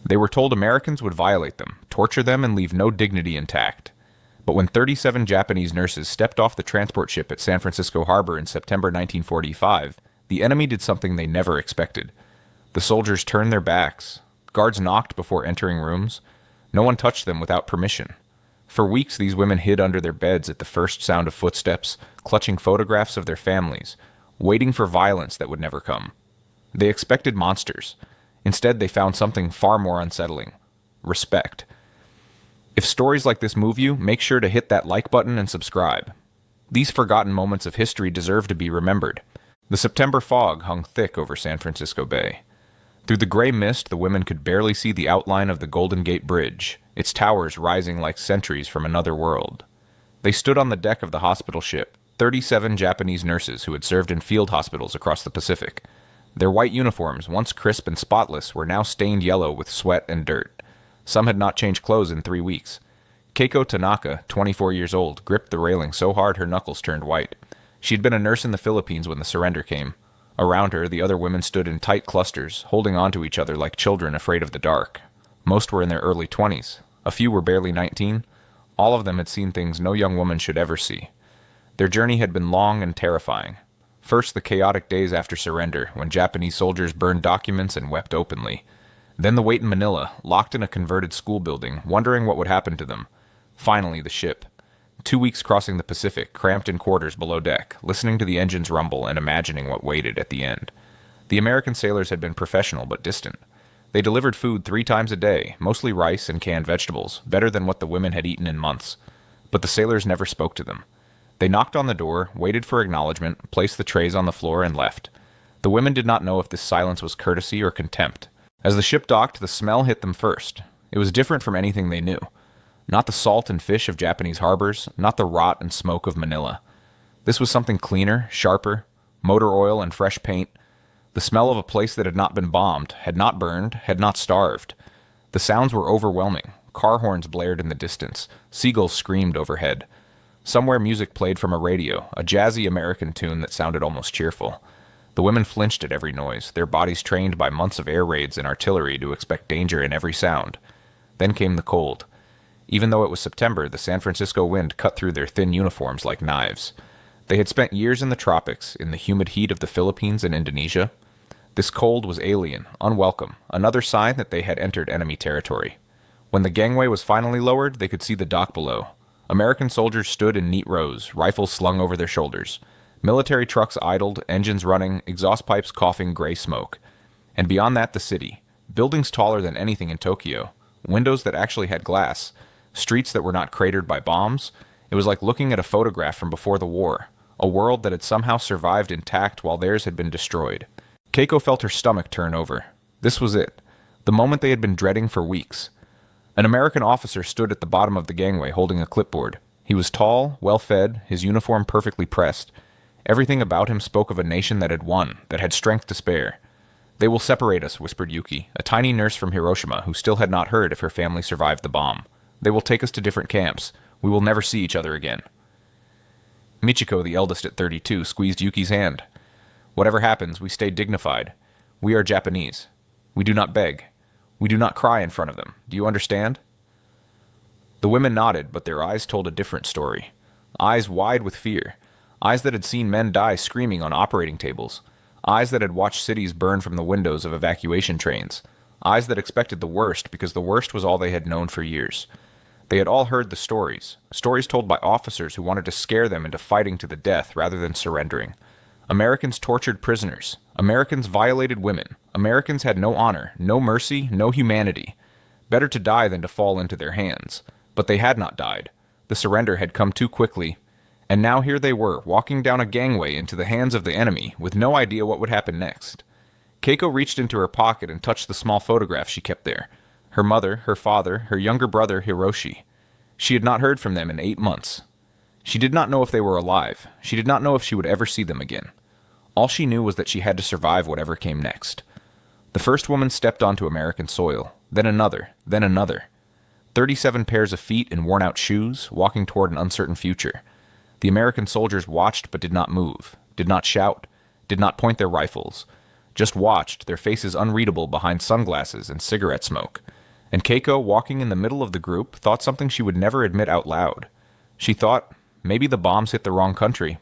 They were told Americans would violate them, torture them, and leave no dignity intact. But when 37 Japanese nurses stepped off the transport ship at San Francisco Harbor in September 1945, the enemy did something they never expected. The soldiers turned their backs. Guards knocked before entering rooms. No one touched them without permission. For weeks, these women hid under their beds at the first sound of footsteps, clutching photographs of their families, waiting for violence that would never come. They expected monsters. Instead, they found something far more unsettling: respect. If stories like this move you, make sure to hit that like button and subscribe. These forgotten moments of history deserve to be remembered. The September fog hung thick over San Francisco Bay. Through the gray mist, the women could barely see the outline of the Golden Gate Bridge, its towers rising like sentries from another world. They stood on the deck of the hospital ship, 37 Japanese nurses who had served in field hospitals across the Pacific. Their white uniforms, once crisp and spotless, were now stained yellow with sweat and dirt. Some had not changed clothes in 3 weeks. Keiko Tanaka, 24 years old, gripped the railing so hard her knuckles turned white. She had been a nurse in the Philippines when the surrender came. Around her, the other women stood in tight clusters, holding on to each other like children afraid of the dark. Most were in their early 20s. A few were barely 19. All of them had seen things no young woman should ever see. Their journey had been long and terrifying. First, the chaotic days after surrender, when Japanese soldiers burned documents and wept openly. Then the wait in Manila, locked in a converted school building, wondering what would happen to them. Finally, the ship. 2 weeks crossing the Pacific, cramped in quarters below deck, listening to the engines rumble and imagining what waited at the end. The American sailors had been professional but distant. They delivered food 3 times a day, mostly rice and canned vegetables, better than what the women had eaten in months. But the sailors never spoke to them. They knocked on the door, waited for acknowledgement, placed the trays on the floor, and left. The women did not know if this silence was courtesy or contempt. As the ship docked, the smell hit them first. It was different from anything they knew. Not the salt and fish of Japanese harbors, not the rot and smoke of Manila. This was something cleaner, sharper, motor oil and fresh paint. The smell of a place that had not been bombed, had not burned, had not starved. The sounds were overwhelming. Car horns blared in the distance. Seagulls screamed overhead. Somewhere music played from a radio, a jazzy American tune that sounded almost cheerful. The women flinched at every noise, their bodies trained by months of air raids and artillery to expect danger in every sound. Then came the cold. Even though it was September, the San Francisco wind cut through their thin uniforms like knives. They had spent years in the tropics, in the humid heat of the Philippines and Indonesia. This cold was alien, unwelcome, another sign that they had entered enemy territory. When the gangway was finally lowered, they could see the dock below. American soldiers stood in neat rows, rifles slung over their shoulders. Military trucks idled, engines running, exhaust pipes coughing gray smoke. And beyond that, the city. Buildings taller than anything in Tokyo. Windows that actually had glass. Streets that were not cratered by bombs. It was like looking at a photograph from before the war. A world that had somehow survived intact while theirs had been destroyed. Keiko felt her stomach turn over. This was it. The moment they had been dreading for weeks. An American officer stood at the bottom of the gangway holding a clipboard. He was tall, well-fed, his uniform perfectly pressed. Everything about him spoke of a nation that had won, that had strength to spare. "They will separate us," whispered Yuki, a tiny nurse from Hiroshima who still had not heard if her family survived the bomb. "They will take us to different camps. We will never see each other again." Michiko, the eldest at 32, squeezed Yuki's hand. "Whatever happens, we stay dignified. We are Japanese. We do not beg. We do not cry in front of them. Do you understand?" The women nodded, but their eyes told a different story. Eyes wide with fear. Eyes that had seen men die screaming on operating tables. Eyes that had watched cities burn from the windows of evacuation trains. Eyes that expected the worst because the worst was all they had known for years. They had all heard the stories told by officers who wanted to scare them into fighting to the death rather than surrendering. Americans tortured prisoners. Americans violated women. Americans had no honor, no mercy, no humanity. Better to die than to fall into their hands. But they had not died. The surrender had come too quickly. And now here they were, walking down a gangway into the hands of the enemy, with no idea what would happen next. Keiko reached into her pocket and touched the small photograph she kept there. Her mother, her father, her younger brother Hiroshi. She had not heard from them in 8 months. She did not know if they were alive. She did not know if she would ever see them again. All she knew was that she had to survive whatever came next. The first woman stepped onto American soil, then another, then another. 37 pairs of feet in worn-out shoes, walking toward an uncertain future. The American soldiers watched but did not move, did not shout, did not point their rifles. Just watched, their faces unreadable behind sunglasses and cigarette smoke. And Keiko, walking in the middle of the group, thought something she would never admit out loud. She thought, maybe the bombs hit the wrong country,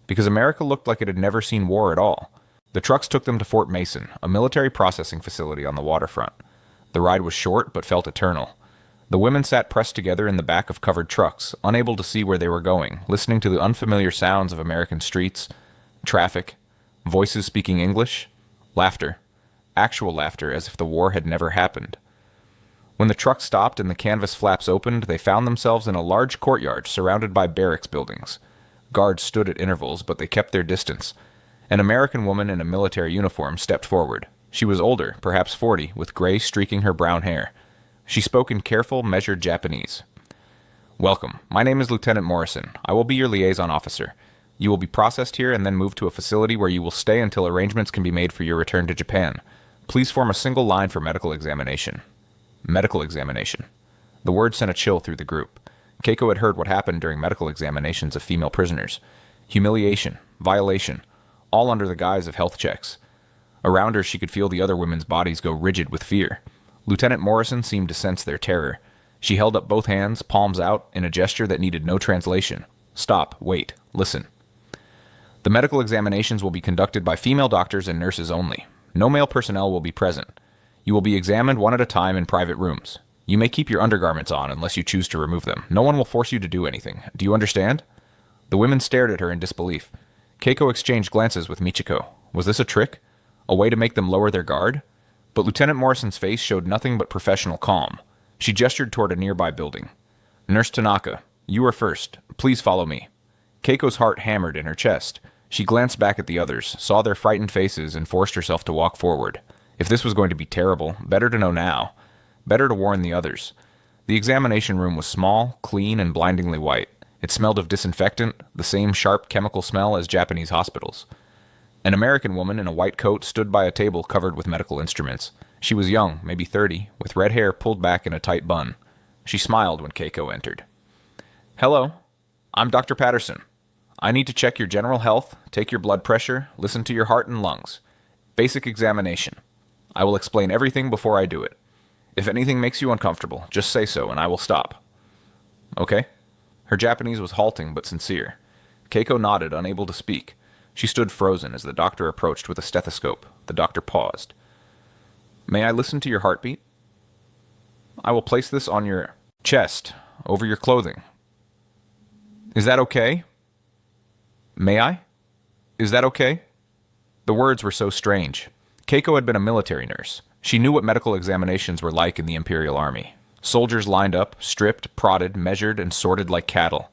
because America looked like it had never seen war at all. The trucks took them to Fort Mason, a military processing facility on the waterfront. The ride was short, but felt eternal. The women sat pressed together in the back of covered trucks, unable to see where they were going, listening to the unfamiliar sounds of American streets, traffic, voices speaking English, laughter, actual laughter as if the war had never happened. When the truck stopped and the canvas flaps opened, they found themselves in a large courtyard surrounded by barracks buildings. Guards stood at intervals, but they kept their distance. An American woman in a military uniform stepped forward. She was older, perhaps 40, with gray streaking her brown hair. She spoke in careful, measured Japanese. "Welcome. My name is Lieutenant Morrison. I will be your liaison officer. You will be processed here and then moved to a facility where you will stay until arrangements can be made for your return to Japan. Please form a single line for medical examination." Medical examination. The word sent a chill through the group. Keiko had heard what happened during medical examinations of female prisoners. Humiliation, violation, all under the guise of health checks. Around her, she could feel the other women's bodies go rigid with fear. Lieutenant Morrison seemed to sense their terror. She held up both hands, palms out, in a gesture that needed no translation. "Stop, wait, listen. The medical examinations will be conducted by female doctors and nurses only. No male personnel will be present. You will be examined one at a time in private rooms. You may keep your undergarments on unless you choose to remove them. No one will force you to do anything. Do you understand?" The women stared at her in disbelief. Keiko exchanged glances with Michiko. Was this a trick? A way to make them lower their guard? But Lieutenant Morrison's face showed nothing but professional calm. She gestured toward a nearby building. "Nurse Tanaka, you are first. Please follow me." Keiko's heart hammered in her chest. She glanced back at the others, saw their frightened faces, and forced herself to walk forward. If this was going to be terrible, better to know now. Better to warn the others. The examination room was small, clean, and blindingly white. It smelled of disinfectant, the same sharp chemical smell as Japanese hospitals. An American woman in a white coat stood by a table covered with medical instruments. She was young, maybe 30, with red hair pulled back in a tight bun. She smiled when Keiko entered. "Hello, I'm Dr. Patterson. I need to check your general health, take your blood pressure, listen to your heart and lungs. Basic examination. I will explain everything before I do it. If anything makes you uncomfortable, just say so and I will stop." "Okay?" Her Japanese was halting but sincere. Keiko nodded, unable to speak. She stood frozen as the doctor approached with a stethoscope. The doctor paused. "May I listen to your heartbeat?" "I will place this on your chest, over your clothing." "Is that okay?" "May I? Is that okay?" The words were so strange. Keiko had been a military nurse. She knew what medical examinations were like in the Imperial Army. Soldiers lined up, stripped, prodded, measured, and sorted like cattle.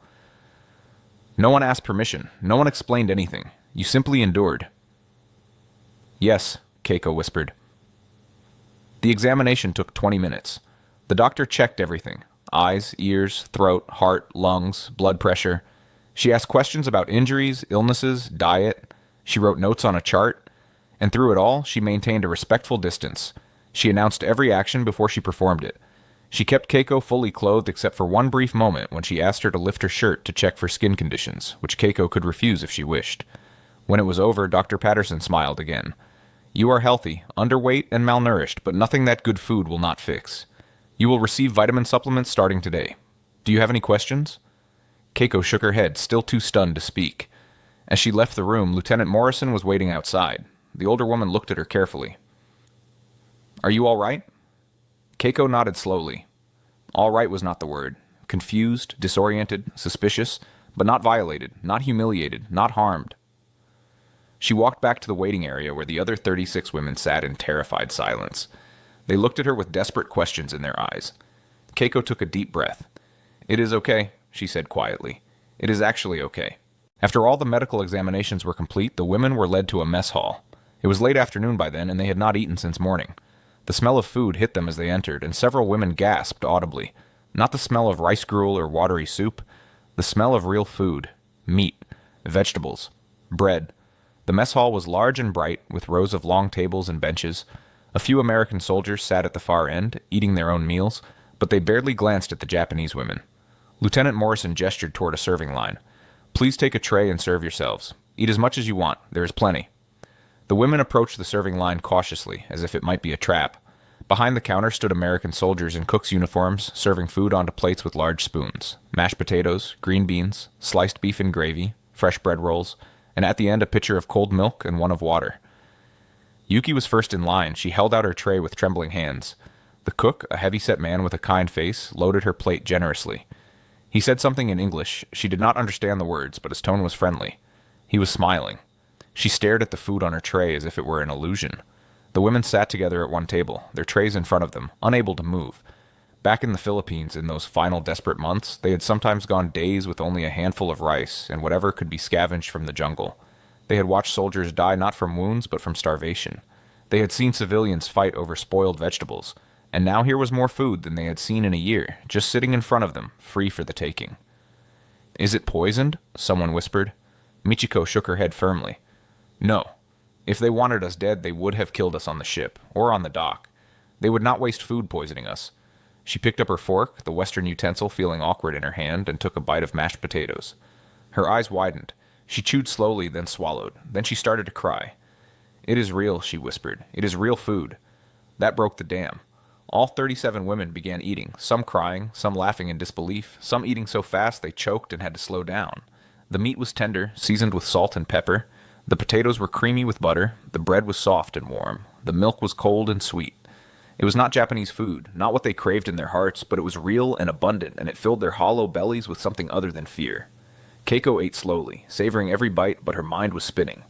No one asked permission. No one explained anything. You simply endured. "Yes," Keiko whispered. The examination took 20 minutes. The doctor checked everything. Eyes, ears, throat, heart, lungs, blood pressure. She asked questions about injuries, illnesses, diet. She wrote notes on a chart. And through it all, she maintained a respectful distance. She announced every action before she performed it. She kept Keiko fully clothed except for one brief moment when she asked her to lift her shirt to check for skin conditions, which Keiko could refuse if she wished. When it was over, Dr. Patterson smiled again. "You are healthy, underweight, and malnourished, but nothing that good food will not fix. You will receive vitamin supplements starting today. Do you have any questions?" Keiko shook her head, still too stunned to speak. As she left the room, Lieutenant Morrison was waiting outside. The older woman looked at her carefully. "Are you all right?" Keiko nodded slowly. All right was not the word. Confused, disoriented, suspicious, but not violated, not humiliated, not harmed. She walked back to the waiting area where the other 36 women sat in terrified silence. They looked at her with desperate questions in their eyes. Keiko took a deep breath. "It is okay," she said quietly. "It is actually okay." After all the medical examinations were complete, the women were led to a mess hall. It was late afternoon by then, and they had not eaten since morning. The smell of food hit them as they entered, and several women gasped audibly. Not the smell of rice gruel or watery soup, the smell of real food, meat, vegetables, bread. The mess hall was large and bright, with rows of long tables and benches. A few American soldiers sat at the far end, eating their own meals, but they barely glanced at the Japanese women. Lieutenant Morrison gestured toward a serving line. "Please take a tray and serve yourselves. Eat as much as you want. There is plenty." The women approached the serving line cautiously, as if it might be a trap. Behind the counter stood American soldiers in cooks' uniforms, serving food onto plates with large spoons. Mashed potatoes, green beans, sliced beef and gravy, fresh bread rolls, and at the end a pitcher of cold milk and one of water. Yuki was first in line. She held out her tray with trembling hands. The cook, a heavy-set man with a kind face, loaded her plate generously. He said something in English. She did not understand the words, but his tone was friendly. He was smiling. She stared at the food on her tray as if it were an illusion. The women sat together at one table, their trays in front of them, unable to move. Back in the Philippines, in those final desperate months, they had sometimes gone days with only a handful of rice and whatever could be scavenged from the jungle. They had watched soldiers die not from wounds, but from starvation. They had seen civilians fight over spoiled vegetables, and now here was more food than they had seen in a year, just sitting in front of them, free for the taking. "Is it poisoned?" someone whispered. Michiko shook her head firmly. "No. If they wanted us dead, they would have killed us on the ship, or on the dock. They would not waste food poisoning us." She picked up her fork, the Western utensil feeling awkward in her hand, and took a bite of mashed potatoes. Her eyes widened. She chewed slowly, then swallowed. Then she started to cry. "It is real," she whispered. "It is real food." That broke the dam. All 37 women began eating, some crying, some laughing in disbelief, some eating so fast they choked and had to slow down. The meat was tender, seasoned with salt and pepper. The potatoes were creamy with butter. The bread was soft and warm. The milk was cold and sweet. It was not Japanese food, not what they craved in their hearts, but it was real and abundant, and it filled their hollow bellies with something other than fear. Keiko ate slowly, savoring every bite, but her mind was spinning.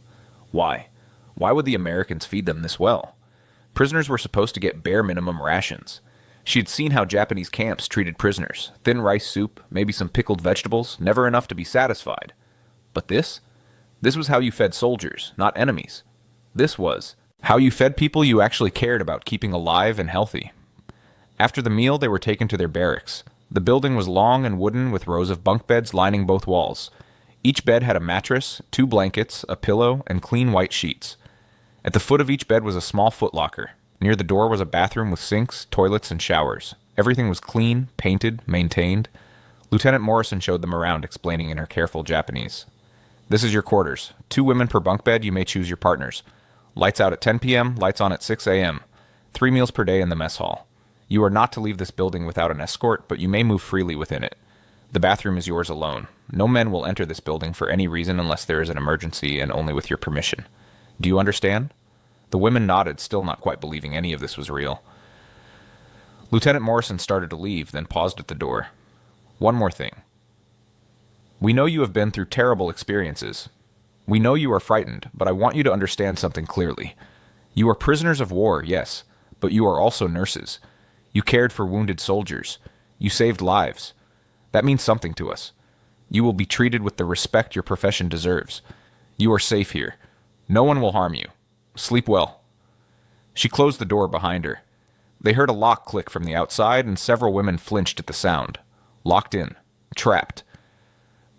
Why? Why would the Americans feed them this well? Prisoners were supposed to get bare minimum rations. She had seen how Japanese camps treated prisoners. Thin rice soup, maybe some pickled vegetables, never enough to be satisfied. But this? This was how you fed soldiers, not enemies. This was how you fed people you actually cared about keeping alive and healthy. After the meal, they were taken to their barracks. The building was long and wooden with rows of bunk beds lining both walls. Each bed had a mattress, 2 blankets, a pillow, and clean white sheets. At the foot of each bed was a small footlocker. Near the door was a bathroom with sinks, toilets, and showers. Everything was clean, painted, maintained. Lieutenant Morrison showed them around, explaining in her careful Japanese. "This is your quarters. 2 women per bunk bed. You may choose your partners. Lights out at 10 p.m., lights on at 6 a.m. 3 meals per day in the mess hall. You are not to leave this building without an escort, but you may move freely within it. The bathroom is yours alone. No men will enter this building for any reason unless there is an emergency and only with your permission. Do you understand?" The women nodded, still not quite believing any of this was real. Lieutenant Morrison started to leave, then paused at the door. "One more thing. We know you have been through terrible experiences. We know you are frightened, but I want you to understand something clearly. You are prisoners of war, yes, but you are also nurses. You cared for wounded soldiers. You saved lives. That means something to us. You will be treated with the respect your profession deserves. You are safe here. No one will harm you. Sleep well." She closed the door behind her. They heard a lock click from the outside, and several women flinched at the sound. Locked in. Trapped.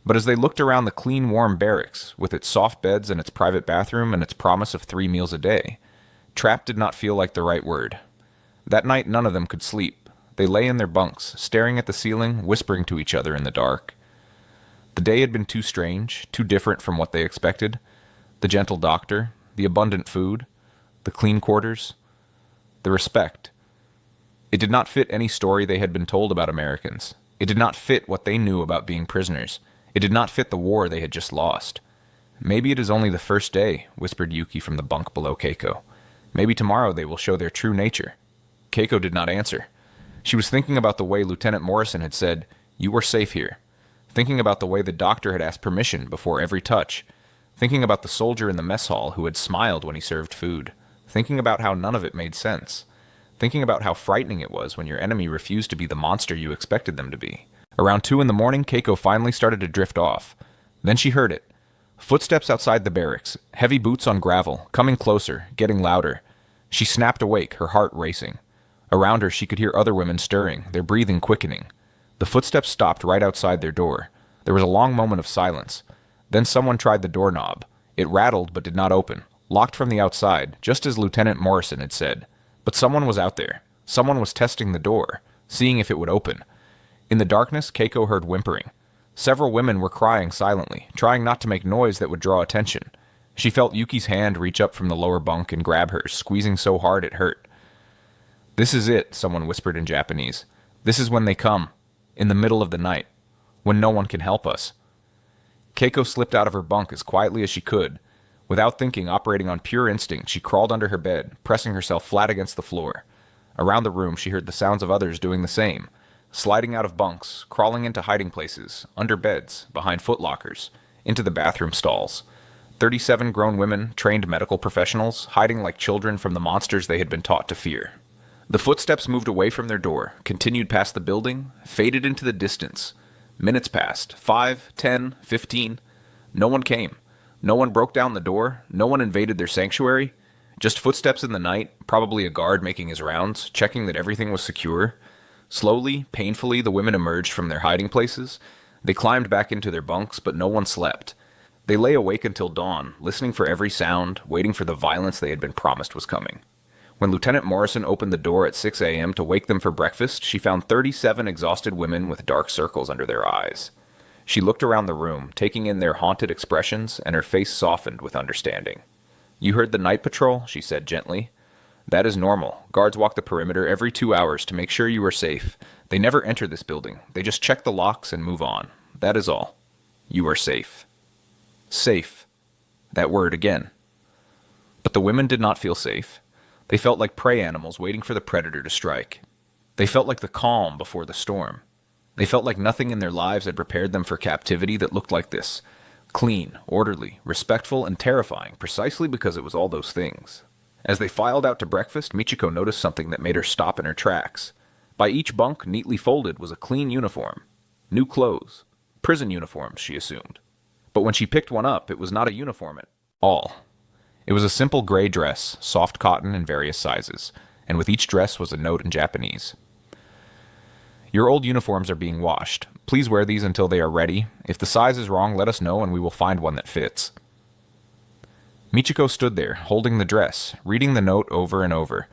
But as they looked around the clean, warm barracks, with its soft beds and its private bathroom and its promise of 3 meals a day, trapped did not feel like the right word. That night none of them could sleep. They lay in their bunks, staring at the ceiling, whispering to each other in the dark. The day had been too strange, too different from what they expected. The gentle doctor, the abundant food, the clean quarters, the respect. It did not fit any story they had been told about Americans. It did not fit what they knew about being prisoners. It did not fit the war they had just lost. "Maybe it is only the first day," whispered Yuki from the bunk below Keiko. "Maybe tomorrow they will show their true nature." Keiko did not answer. She was thinking about the way Lieutenant Morrison had said, "You are safe here." Thinking about the way the doctor had asked permission before every touch. Thinking about the soldier in the mess hall who had smiled when he served food. Thinking about how none of it made sense. Thinking about how frightening it was when your enemy refused to be the monster you expected them to be. Around 2 in the morning, Keiko finally started to drift off. Then she heard it. Footsteps outside the barracks, heavy boots on gravel, coming closer, getting louder. She snapped awake, her heart racing. Around her she could hear other women stirring, their breathing quickening. The footsteps stopped right outside their door. There was a long moment of silence. Then someone tried the doorknob. It rattled but did not open, locked from the outside, just as Lieutenant Morrison had said. But someone was out there. Someone was testing the door, seeing if it would open. In the darkness, Keiko heard whimpering. Several women were crying silently, trying not to make noise that would draw attention. She felt Yuki's hand reach up from the lower bunk and grab hers, squeezing so hard it hurt. "This is it," someone whispered in Japanese. "This is when they come. In the middle of the night. When no one can help us." Keiko slipped out of her bunk as quietly as she could. Without thinking, operating on pure instinct, she crawled under her bed, pressing herself flat against the floor. Around the room, she heard the sounds of others doing the same, sliding out of bunks, crawling into hiding places, under beds, behind footlockers, into the bathroom stalls. 37 grown women, trained medical professionals, hiding like children from the monsters they had been taught to fear. The footsteps moved away from their door, continued past the building, faded into the distance. Minutes passed. 5, 10, 15. No one came. No one broke down the door. No one invaded their sanctuary. Just footsteps in the night, probably a guard making his rounds, checking that everything was secure. Slowly, painfully, the women emerged from their hiding places. They climbed back into their bunks, but no one slept. They lay awake until dawn, listening for every sound, waiting for the violence they had been promised was coming. When Lieutenant Morrison opened the door at 6 a.m. to wake them for breakfast, she found 37 exhausted women with dark circles under their eyes. She looked around the room, taking in their haunted expressions, and her face softened with understanding. "You heard the night patrol?" she said gently. "That is normal. Guards walk the perimeter every 2 hours to make sure you are safe. They never enter this building. They just check the locks and move on. That is all. You are safe." Safe. That word again. But the women did not feel safe. They felt like prey animals waiting for the predator to strike. They felt like the calm before the storm. They felt like nothing in their lives had prepared them for captivity that looked like this. Clean, orderly, respectful, and terrifying, precisely because it was all those things. As they filed out to breakfast, Michiko noticed something that made her stop in her tracks. By each bunk, neatly folded, was a clean uniform. New clothes. Prison uniforms, she assumed. But when she picked one up, it was not a uniform at all. It was a simple gray dress, soft cotton in various sizes, and with each dress was a note in Japanese. "Your old uniforms are being washed. Please wear these until they are ready. If the size is wrong, let us know and we will find one that fits." Michiko stood there, holding the dress, reading the note over and over.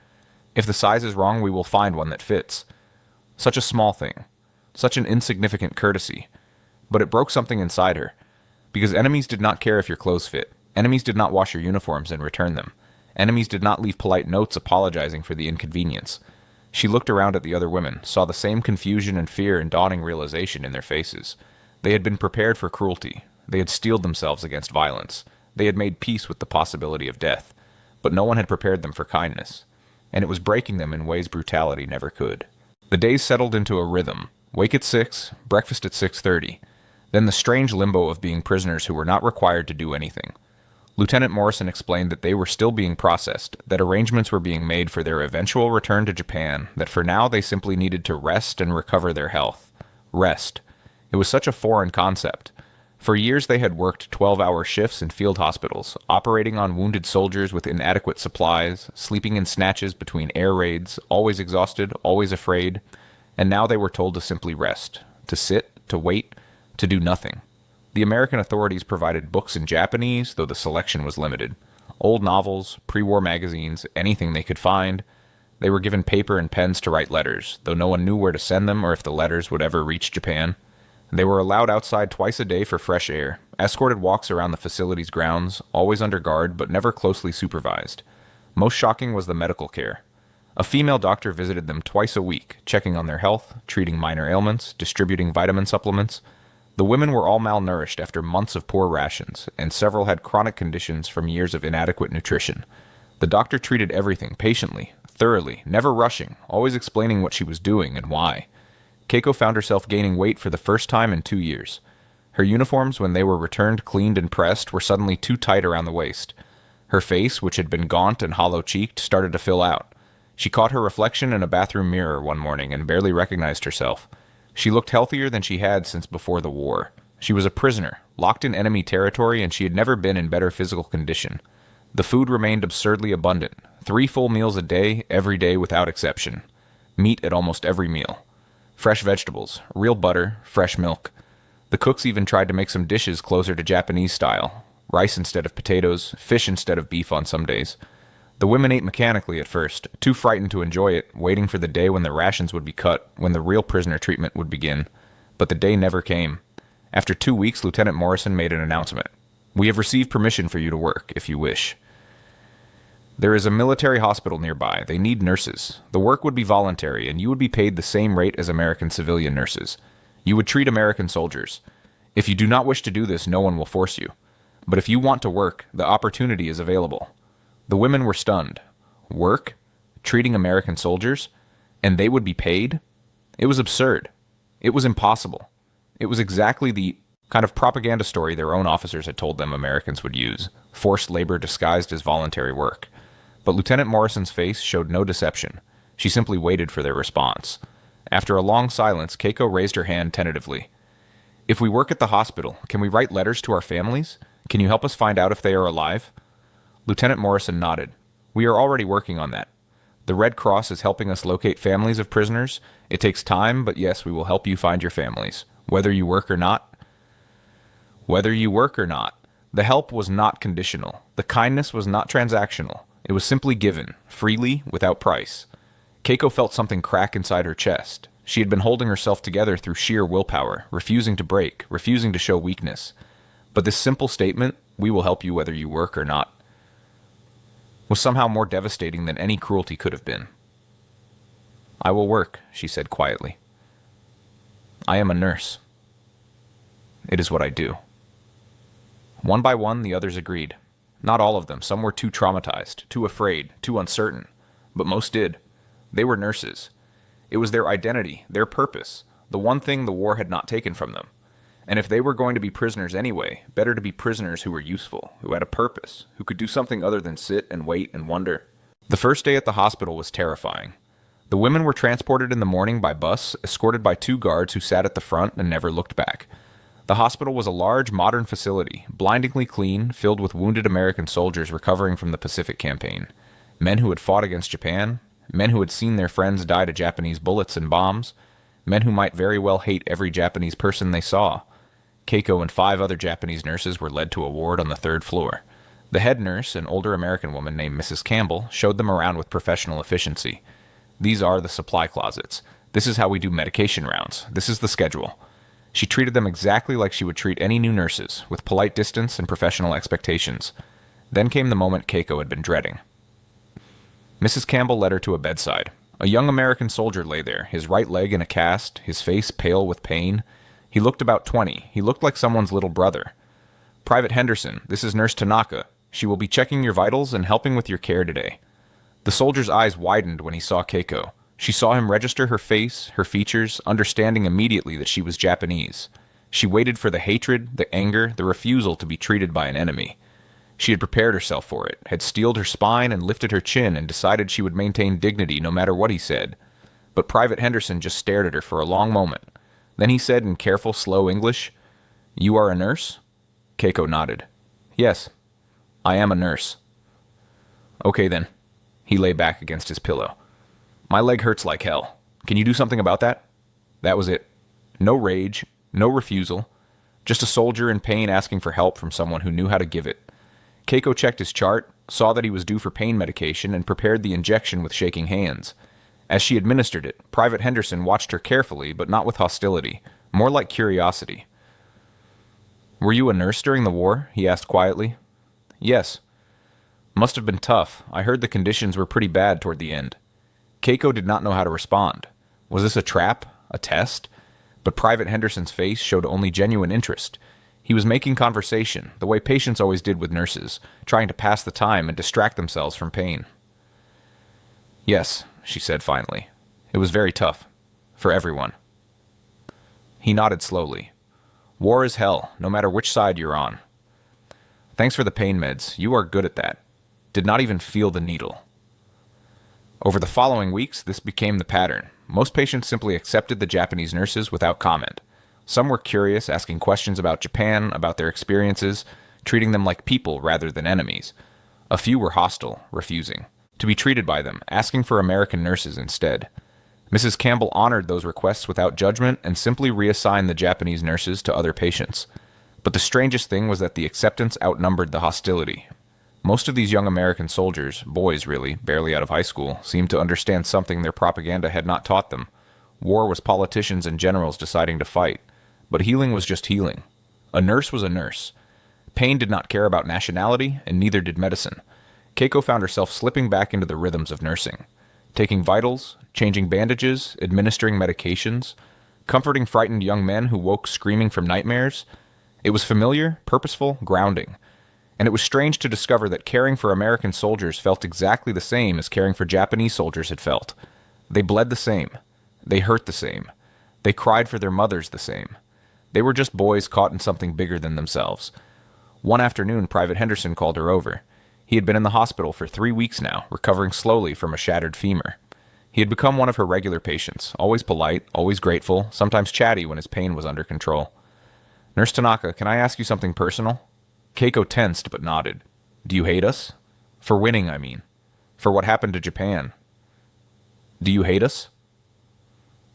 "If the size is wrong, we will find one that fits." Such a small thing. Such an insignificant courtesy. But it broke something inside her. Because enemies did not care if your clothes fit. Enemies did not wash your uniforms and return them. Enemies did not leave polite notes apologizing for the inconvenience. She looked around at the other women, saw the same confusion and fear and dawning realization in their faces. They had been prepared for cruelty. They had steeled themselves against violence. They had made peace with the possibility of death. But no one had prepared them for kindness. And it was breaking them in ways brutality never could. The days settled into a rhythm. Wake at 6, breakfast at 6:30. Then the strange limbo of being prisoners who were not required to do anything. Lieutenant Morrison explained that they were still being processed, that arrangements were being made for their eventual return to Japan, that for now they simply needed to rest and recover their health. Rest. It was such a foreign concept. For years they had worked 12-hour shifts in field hospitals, operating on wounded soldiers with inadequate supplies, sleeping in snatches between air raids, always exhausted, always afraid, and now they were told to simply rest, to sit, to wait, to do nothing. The American authorities provided books in Japanese, though the selection was limited. Old novels, pre-war magazines, anything they could find. They were given paper and pens to write letters, though no one knew where to send them or if the letters would ever reach Japan. They were allowed outside twice a day for fresh air, escorted walks around the facility's grounds, always under guard but never closely supervised. Most shocking was the medical care. A female doctor visited them twice a week, checking on their health, treating minor ailments, distributing vitamin supplements. The women were all malnourished after months of poor rations, and several had chronic conditions from years of inadequate nutrition. The doctor treated everything patiently, thoroughly, never rushing, always explaining what she was doing and why. Keiko found herself gaining weight for the first time in 2 years. Her uniforms, when they were returned cleaned and pressed, were suddenly too tight around the waist. Her face, which had been gaunt and hollow-cheeked, started to fill out. She caught her reflection in a bathroom mirror one morning and barely recognized herself. She looked healthier than she had since before the war. She was a prisoner, locked in enemy territory, and she had never been in better physical condition. The food remained absurdly abundant. 3 full meals a day, every day without exception. Meat at almost every meal. Fresh vegetables, real butter, fresh milk. The cooks even tried to make some dishes closer to Japanese style. Rice instead of potatoes, fish instead of beef on some days. The women ate mechanically at first, too frightened to enjoy it, waiting for the day when the rations would be cut, when the real prisoner treatment would begin. But the day never came. After 2 weeks, Lieutenant Morrison made an announcement. "We have received permission for you to work, if you wish." There is a military hospital nearby. They need nurses. The work would be voluntary, and you would be paid the same rate as American civilian nurses. You would treat American soldiers. If you do not wish to do this, no one will force you. But if you want to work, the opportunity is available. The women were stunned. Work? Treating American soldiers? And they would be paid? It was absurd. It was impossible. It was exactly the kind of propaganda story their own officers had told them Americans would use, forced labor disguised as voluntary work. But Lieutenant Morrison's face showed no deception. She simply waited for their response. After a long silence, Keiko raised her hand tentatively. If we work at the hospital, can we write letters to our families? Can you help us find out if they are alive? Lieutenant Morrison nodded. We are already working on that. The Red Cross is helping us locate families of prisoners. It takes time, but yes, we will help you find your families, whether you work or not. Whether you work or not. The help was not conditional. The kindness was not transactional. It was simply given, freely, without price. Keiko felt something crack inside her chest. She had been holding herself together through sheer willpower, refusing to break, refusing to show weakness. But this simple statement, we will help you whether you work or not, was somehow more devastating than any cruelty could have been. I will work, she said quietly. I am a nurse. It is what I do. One by one, the others agreed. Not all of them. Some were too traumatized, too afraid, too uncertain. But most did. They were nurses. It was their identity, their purpose, the one thing the war had not taken from them. And if they were going to be prisoners anyway, better to be prisoners who were useful, who had a purpose, who could do something other than sit and wait and wonder. The first day at the hospital was terrifying. The women were transported in the morning by bus, escorted by 2 guards who sat at the front and never looked back. The hospital was a large, modern facility, blindingly clean, filled with wounded American soldiers recovering from the Pacific Campaign. Men who had fought against Japan, men who had seen their friends die to Japanese bullets and bombs, men who might very well hate every Japanese person they saw. Keiko and 5 other Japanese nurses were led to a ward on the 3rd floor. The head nurse, an older American woman named Mrs. Campbell, showed them around with professional efficiency. These are the supply closets. This is how we do medication rounds. This is the schedule. She treated them exactly like she would treat any new nurses, with polite distance and professional expectations. Then came the moment Keiko had been dreading. Mrs. Campbell led her to a bedside. A young American soldier lay there, his right leg in a cast, his face pale with pain. He looked about 20. He looked like someone's little brother. Private Henderson, this is Nurse Tanaka. She will be checking your vitals and helping with your care today. The soldier's eyes widened when he saw Keiko. She saw him register her face, her features, understanding immediately that she was Japanese. She waited for the hatred, the anger, the refusal to be treated by an enemy. She had prepared herself for it, had steeled her spine and lifted her chin and decided she would maintain dignity no matter what he said. But Private Henderson just stared at her for a long moment. Then he said in careful, slow English, "You are a nurse?" Keiko nodded. "Yes, I am a nurse." "Okay then." He lay back against his pillow. "My leg hurts like hell. Can you do something about that?" That was it. No rage, no refusal. Just a soldier in pain asking for help from someone who knew how to give it. Keiko checked his chart, saw that he was due for pain medication, and prepared the injection with shaking hands. As she administered it, Private Henderson watched her carefully, but not with hostility, more like curiosity. "Were you a nurse during the war?" he asked quietly. "Yes." "Must have been tough. I heard the conditions were pretty bad toward the end." Keiko did not know how to respond. Was this a trap? A test? But Private Henderson's face showed only genuine interest. He was making conversation, the way patients always did with nurses, trying to pass the time and distract themselves from pain. "Yes," she said finally. "It was very tough. For everyone." He nodded slowly. "War is hell, no matter which side you're on." "Thanks for the pain meds. You are good at that." Did not even feel the needle. Over the following weeks, this became the pattern. Most patients simply accepted the Japanese nurses without comment. Some were curious, asking questions about Japan, about their experiences, treating them like people rather than enemies. A few were hostile, refusing to be treated by them, asking for American nurses instead. Mrs. Campbell honored those requests without judgment and simply reassigned the Japanese nurses to other patients. But the strangest thing was that the acceptance outnumbered the hostility. Most of these young American soldiers, boys really, barely out of high school, seemed to understand something their propaganda had not taught them. War was politicians and generals deciding to fight. But healing was just healing. A nurse was a nurse. Pain did not care about nationality, and neither did medicine. Keiko found herself slipping back into the rhythms of nursing, taking vitals, changing bandages, administering medications, comforting frightened young men who woke screaming from nightmares. It was familiar, purposeful, grounding, and it was strange to discover that caring for American soldiers felt exactly the same as caring for Japanese soldiers had felt. They bled the same. They hurt the same. They cried for their mothers the same. They were just boys caught in something bigger than themselves. One afternoon, Private Henderson called her over. He had been in the hospital for 3 weeks now, recovering slowly from a shattered femur. He had become one of her regular patients, always polite, always grateful, sometimes chatty when his pain was under control. "Nurse Tanaka, can I ask you something personal?" Keiko tensed but nodded. "Do you hate us? For winning, I mean. For what happened to Japan. Do you hate us?"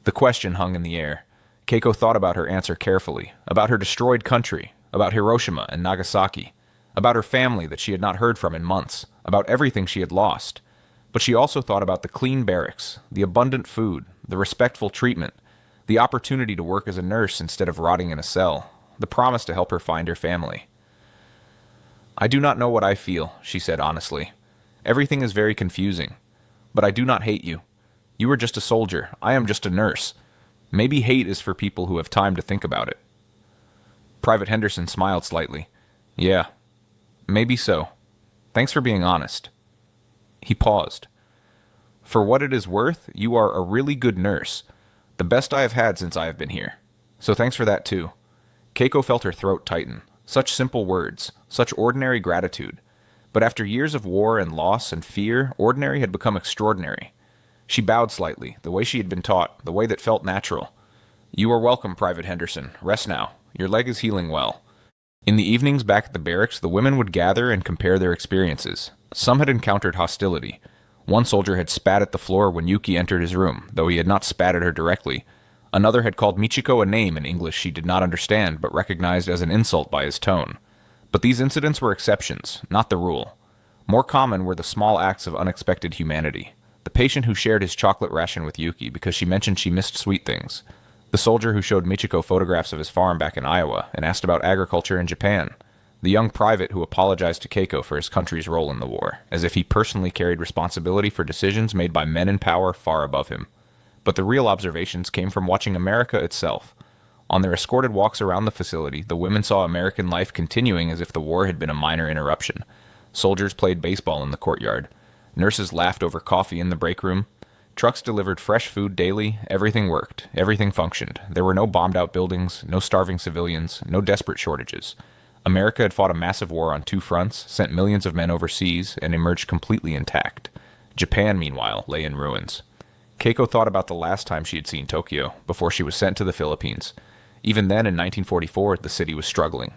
The question hung in the air. Keiko thought about her answer carefully, about her destroyed country, about Hiroshima and Nagasaki, about her family that she had not heard from in months, about everything she had lost. But she also thought about the clean barracks, the abundant food, the respectful treatment, the opportunity to work as a nurse instead of rotting in a cell, the promise to help her find her family. "I do not know what I feel," she said honestly. "Everything is very confusing. But I do not hate you. You are just a soldier. I am just a nurse. Maybe hate is for people who have time to think about it." Private Henderson smiled slightly. "Yeah, maybe so. Thanks for being honest." He paused. "For what it is worth, you are a really good nurse. The best I have had since I have been here. So thanks for that too." Keiko felt her throat tighten. Such simple words, such ordinary gratitude. But after years of war and loss and fear, ordinary had become extraordinary. She bowed slightly, the way she had been taught, the way that felt natural. "You are welcome, Private Henderson. Rest now. Your leg is healing well." In the evenings back at the barracks, the women would gather and compare their experiences. Some had encountered hostility. One soldier had spat at the floor when Yuki entered his room, though he had not spat at her directly. Another had called Michiko a name in English she did not understand but recognized as an insult by his tone. But these incidents were exceptions, not the rule. More common were the small acts of unexpected humanity. The patient who shared his chocolate ration with Yuki because she mentioned she missed sweet things. The soldier who showed Michiko photographs of his farm back in Iowa and asked about agriculture in Japan. The young private who apologized to Keiko for his country's role in the war, as if he personally carried responsibility for decisions made by men in power far above him. But the real observations came from watching America itself. On their escorted walks around the facility, the women saw American life continuing as if the war had been a minor interruption. Soldiers played baseball in the courtyard. Nurses laughed over coffee in the break room. Trucks delivered fresh food daily. Everything worked. Everything functioned. There were no bombed-out buildings, no starving civilians, no desperate shortages. America had fought a massive war on 2 fronts, sent millions of men overseas, and emerged completely intact. Japan, meanwhile, lay in ruins. Keiko thought about the last time she had seen Tokyo, before she was sent to the Philippines. Even then, in 1944, the city was struggling.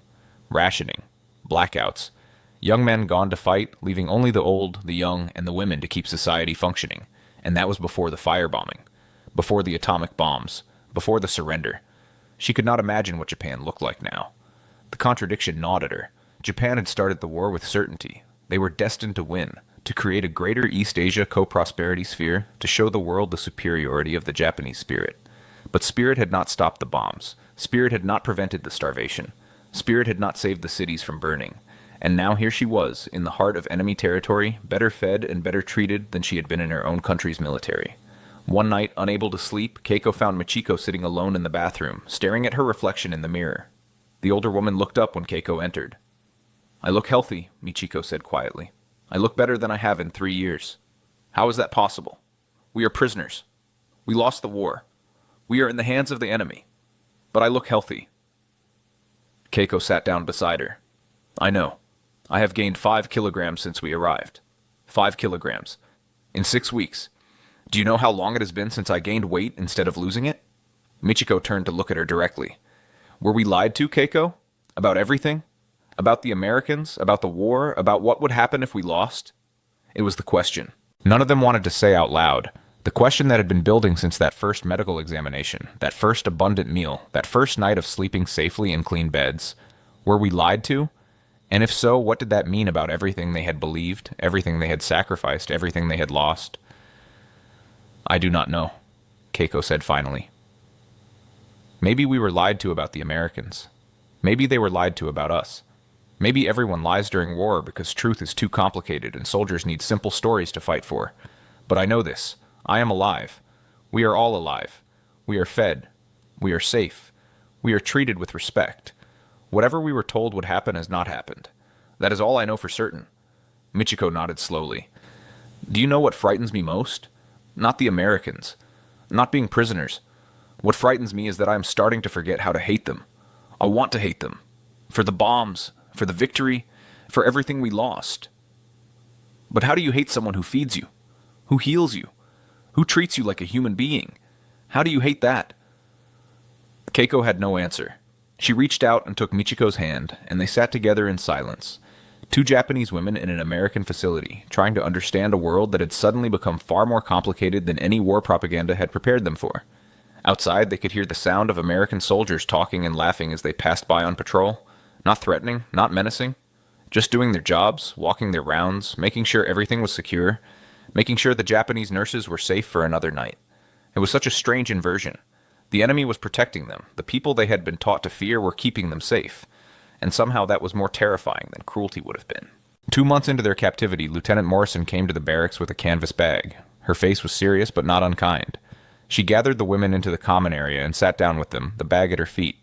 Rationing. Blackouts. Young men gone to fight, leaving only the old, the young, and the women to keep society functioning. And that was before the firebombing. Before the atomic bombs. Before the surrender. She could not imagine what Japan looked like now. The contradiction gnawed at her. Japan had started the war with certainty. They were destined to win, to create a greater East Asia co-prosperity sphere, to show the world the superiority of the Japanese spirit. But spirit had not stopped the bombs. Spirit had not prevented the starvation. Spirit had not saved the cities from burning. And now here she was, in the heart of enemy territory, better fed and better treated than she had been in her own country's military. One night, unable to sleep, Keiko found Michiko sitting alone in the bathroom, staring at her reflection in the mirror. The older woman looked up when Keiko entered. "I look healthy," Michiko said quietly. "I look better than I have in 3 years. How is that possible? We are prisoners. We lost the war. We are in the hands of the enemy. But I look healthy." Keiko sat down beside her. "I know. I have gained 5 kilograms since we arrived. 5 kilograms. In 6 weeks. Do you know how long it has been since I gained weight instead of losing it?" Michiko turned to look at her directly. "Were we lied to, Keiko? About everything? About the Americans? About the war? About what would happen if we lost?" It was the question. None of them wanted to say out loud. The question that had been building since that first medical examination, that first abundant meal, that first night of sleeping safely in clean beds. Were we lied to? And if so, what did that mean about everything they had believed, everything they had sacrificed, everything they had lost? "I do not know," Keiko said finally. "Maybe we were lied to about the Americans. Maybe they were lied to about us. Maybe everyone lies during war because truth is too complicated and soldiers need simple stories to fight for. But I know this. I am alive. We are all alive. We are fed. We are safe. We are treated with respect. Whatever we were told would happen has not happened. That is all I know for certain. Michiko nodded slowly. Do you know what frightens me most? Not the Americans. Not being prisoners. What frightens me is that I am starting to forget how to hate them. I want to hate them. For the bombs, for the victory, for everything we lost. But how do you hate someone who feeds you? Who heals you? Who treats you like a human being? How do you hate that? Keiko had no answer. She reached out and took Michiko's hand, and they sat together in silence. Two Japanese women in an American facility, trying to understand a world that had suddenly become far more complicated than any war propaganda had prepared them for. Outside, they could hear the sound of American soldiers talking and laughing as they passed by on patrol. Not threatening, not menacing. Just doing their jobs, walking their rounds, making sure everything was secure, making sure the Japanese nurses were safe for another night. It was such a strange inversion. The enemy was protecting them. The people they had been taught to fear were keeping them safe. And somehow that was more terrifying than cruelty would have been. 2 months into their captivity, Lieutenant Morrison came to the barracks with a canvas bag. Her face was serious but not unkind. She gathered the women into the common area and sat down with them, the bag at her feet.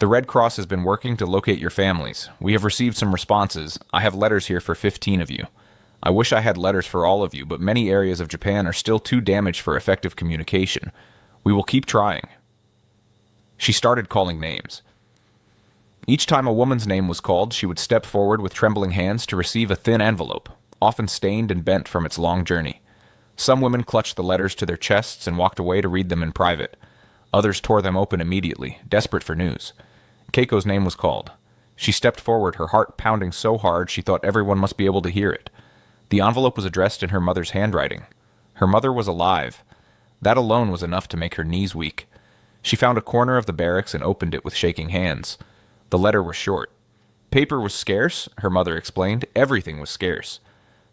The Red Cross has been working to locate your families. We have received some responses. I have letters here for 15 of you. I wish I had letters for all of you, but many areas of Japan are still too damaged for effective communication. We will keep trying. She started calling names. Each time a woman's name was called, she would step forward with trembling hands to receive a thin envelope, often stained and bent from its long journey. Some women clutched the letters to their chests and walked away to read them in private. Others tore them open immediately, desperate for news. Keiko's name was called. She stepped forward, her heart pounding so hard she thought everyone must be able to hear it. The envelope was addressed in her mother's handwriting. Her mother was alive. That alone was enough to make her knees weak. She found a corner of the barracks and opened it with shaking hands. The letter was short. Paper was scarce, her mother explained. Everything was scarce.